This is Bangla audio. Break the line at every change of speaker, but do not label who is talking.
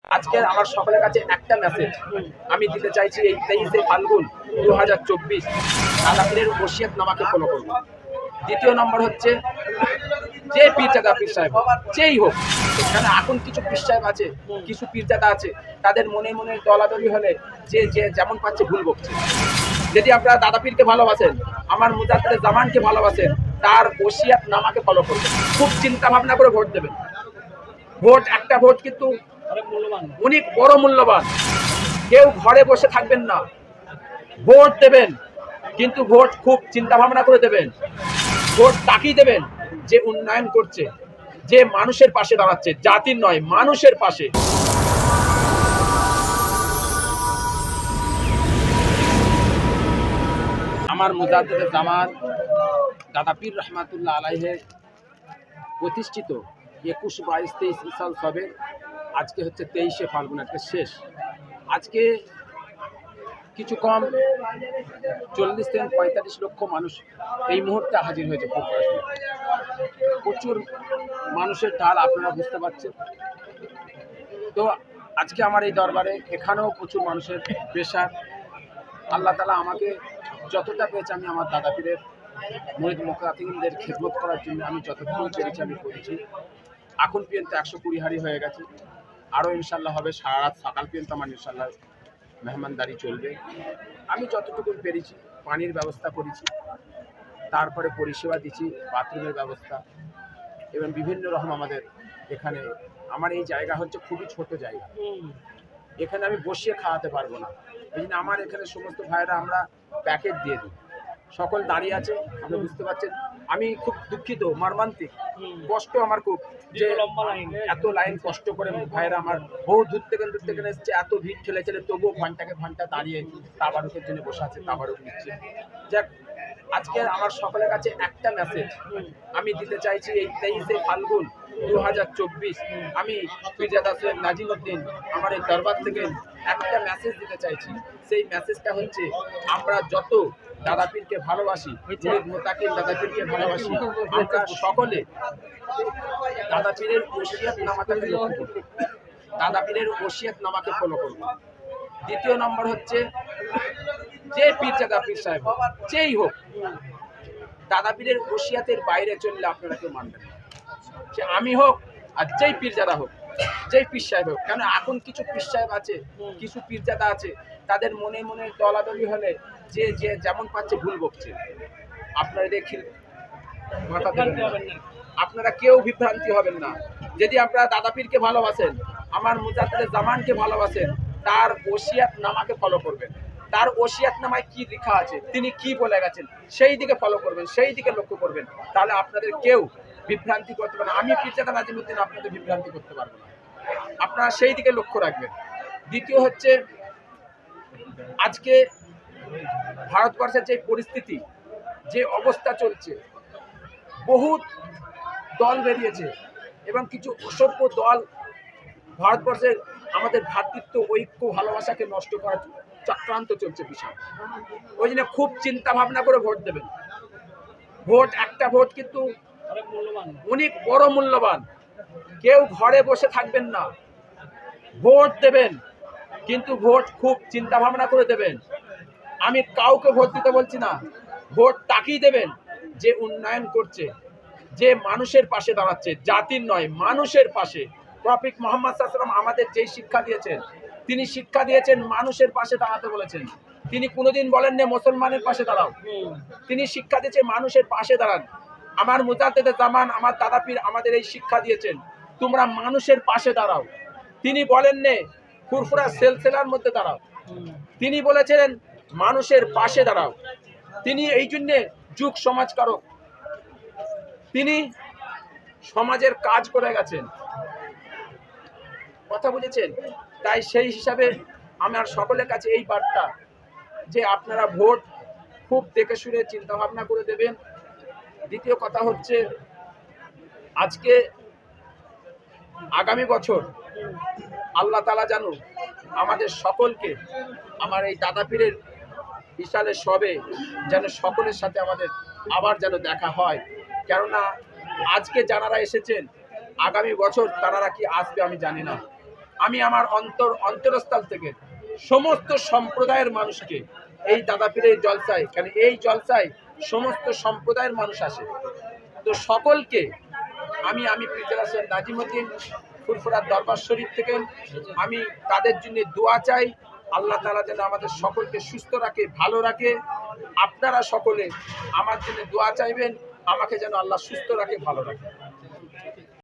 আজকে আমার সকলের কাছে একটা মেসেজ আমি দিতে চাইছি। এই 23শে ফাল্গুন 2024 দাদাপীরের ওসিয়ত নামাকে ফলো করবো। দ্বিতীয় নম্বর হচ্ছে, যে পীরজাদা পীর সাহেব যেই হোক, এখানে এখন কিছু পীর সাহেব আছে, কিছু পীরজাদা আছে, তাদের মনে মনে দলাদলি হলে যে যে যেমন পাচ্ছে ভুল বকছে। যদি আপনারা দাদা পীরকে ভালোবাসেন, আমার মুজাদ্দেদ জামানকে ভালোবাসেন, তার ওসিয়ত নামাকে ফলো করবেন। খুব চিন্তা ভাবনা করে ভোট দেবেন। ভোট একটা ভোট কিন্তু অনেক বড় মূল্যবান। কেউ ঘরে বসে থাকবেন না, ভোট দেবেন, কিন্তু ভোট খুব চিন্তা ভাবনা করে দেবেন। ভোট তাকিয়ে দেবেন যে উন্নয়ন করছে, যে মানুষের পাশে দাঁড়াচ্ছে, জাতির নয় মানুষের পাশে। আমার মুজাদ্দেদ জামান দাদা পীর রহমাতুল্লাহ আলাইহে প্রতিষ্ঠিত 21, 22, 23 সাল সবে আজকে হচ্ছে 23শে ফাল্গুন, একটা শেষ। আজকে কিছু কম 40 থেকে 45 লক্ষ মানুষ এই মুহূর্তে হাজির হয়েছে। প্রচুর মানুষের ঢাল, আপনারা বুঝতে পারছেন। তো আজকে আমার এই দরবারে এখানেও প্রচুর মানুষের প্রেশার। আল্লাহ তাআলা আমাকে যতটা পেয়েছে, আমি আমার দাদা পীরের মুরিদ মুকাদ্দিমদের খিদমত করার জন্য আমি যতটুকু পেরেছি আমি করেছি। এখন পর্যন্ত 120 হাড়ি হয়ে গেছে, আরও ইনশাল্লাহ হবে। সারা রাত সকাল পর্যন্ত আমার ইনশাল্লাহ মেহমানদারি চলবে। আমি যতটুকু পেরেছি পানির ব্যবস্থা করেছি, তারপরে পরিষেবা দিচ্ছি, বাথরুমের ব্যবস্থা, এবং বিভিন্ন রকম আমাদের এখানে। আমার এই জায়গা হচ্ছে খুবই ছোট জায়গা, এখানে আমি বসিয়ে খাওয়াতে পারবো না। এই জন্য আমার এখানে সমস্ত ভাইয়েরা আমরা প্যাকেট দিয়ে দিই, সকল দাঁড়িয়ে আছে। আপনি বুঝতে পারছেন, আমি খুব দুঃখিত, মর্মান্তিক কষ্ট আমার খুব, যে এত লাইন কষ্ট করে ভাইয়েরা আমার বহু দূর থেকে এসছে, এত ভিড় ঠেলেছে, তবুও ঘন্টাকে ঘন্টা দাঁড়িয়ে তাবারুকের জন্য বসে আছে, তাবারুক নিচ্ছে। যাক, আজকে আমার সকলের কাছে একটা মেসেজ আমি দিতে চাইছি। এই 23শে ফাল্গুন 2024 আমি পীরজাদা সৈয়দ নাজিমউদ্দিন আমার এই দরবার থেকে একটা মেসেজ দিতে চাইছি। সেই মেসেজটা হচ্ছে, আমরা যত দাদা পীরকে ভালোবাসি, মুরিদ মুতাকিন দাদা পীরকে ভালোবাসি, আমরা সকলে দাদা পীরের ওসিয়ত নামাটাকে লক্ষ্য করব, দাদা পীরের ওসিয়ত নামাকে ফলো করব। দ্বিতীয় নম্বর হচ্ছে, যে পীরজাদা পীর সাহেব যেই হোক, দাদা পীরের ওসিয়তের বাইরে চললে আপনারা কেউ মানবেন না। সে আমি হোক আর যেই পীরজাদা হোক, যেই পীর সাহেব হোক। কেন এখন কিছু পীর সাহেব আছে, কিছু পীরজাদা আছে, তাদের মনে মনে দলাদলি হলে যে যে যেমন পাচ্ছে ভুল বকছে। আপনারা দেখি মাথা দেবেন না, আপনারা কেউ বিভ্রান্তি হবেন না। যদি আপনারা দাদা পীরকে ভালোবাসেন, আমার মুজাদ্দেদ জামানকে ভালোবাসেন, তার ওসিয়ত নামাকে ফলো করবেন। তার ওসিয়ত নামায় কি লেখা আছে, তিনি কি বলে গেছেন, সেই দিকে ফলো করবেন, সেই দিকে লক্ষ্য করবেন। তাহলে আপনাদের কেউ বিভ্রান্তি করতে পারবে না। আমি পীরজাদা নাজিমউদ্দিন আপনাদের বিভ্রান্তি করতে পারবো না, আপনারা সেই দিকে লক্ষ্য রাখবেন। দ্বিতীয় হচ্ছে, আজকে ভারতবর্ষের যে পরিস্থিতি, যে অবস্থা চলছে, বহুত দল বেরিয়েছে এবং কিছু অসভ্য দল ভারতবর্ষের আমাদের ভ্রাতৃত্ব, ঐক্য, ভালোবাসাকে নষ্ট করার চক্রান্ত চলছে বিশাল। ওই জন্য খুব চিন্তা ভাবনা করে ভোট দেবেন। ভোট একটা ভোট কিন্তু অনেক বড় মূল্যবান। কেউ ঘরে বসে থাকবেন না, ভোট দেবেন, কিন্তু ভোট খুব চিন্তা ভাবনা করে দেবেন। আমি কাউকে ভোট দিতে বলছি না, ভোট তাকিয়ে দেবেন যে উন্নয়ন করছে, যে মানুষের পাশে দাঁড়াচ্ছে, জাতির নয় মানুষের পাশে। প্রফেট মুহাম্মদ সাল্লাল্লাহু আলাইহি ওয়াসাল্লাম আমাদের যেই শিক্ষা দিয়েছেন, তিনি শিক্ষা দিয়েছেন মানুষের পাশে দাঁড়াতে বলেছেন। তিনি কোনোদিন বলেন না মুসলমানের পাশে দাঁড়াও, তিনি শিক্ষা দিয়েছে মানুষের পাশে দাঁড়ান। আমার মুজাদ্দেদ জামান, আমার দাদা পীর আমাদের এই শিক্ষা দিয়েছেন, তোমরা মানুষের পাশে দাঁড়াও। তিনি বলেন নে ফুরফুরা সেলসেলার মধ্যে দাঁড়াও, তিনি বলেছিলেন মানুষের পাশে দাঁড়াও। তিনি এই জন্যে যুগ সমাজকারক, তিনি সমাজের কাজ করে গেছেন, কথা বুঝেছেন। তাই সেই হিসাবে আমার সকলের কাছে এই বার্তা যে আপনারা ভোট খুব দেখে শুনে চিন্তা ভাবনা করে দেবেন। দ্বিতীয় কথা হচ্ছে, আজকে আগামী বছর আল্লাহ তাআলা জানুক আমাদের সকলকে আমার এই দাদা পীরের বিশালের সবে যেন সকলের সাথে আমাদের আবার যেন দেখা হয়। কেননা আজকে যারা এসেছেন, আগামী বছর তারা কি আসবে আমি জানি না। আমি আমার অন্তরস্থল থেকে সমস্ত সম্প্রদায়ের মানুষকে এই দাদা পীরের জলসায়, কেন এই জলসায় সমস্ত সম্প্রদায়ের মানুষ আসে, তো সকলকে আমি পীরজাদা সৈয়দ নাজিমউদ্দিন ফুরফুরার দরবার শরীফ থেকে আমি তাদের জন্য দোয়া চাই। আল্লাহ তাআলা যেন আমাদের সকলকে সুস্থ রাখে, ভালো রাখে। আপনারা সকলে আমার জন্য দোয়া চাইবেন, আমাকে যেন আল্লাহ সুস্থ রাখে, ভালো রাখে।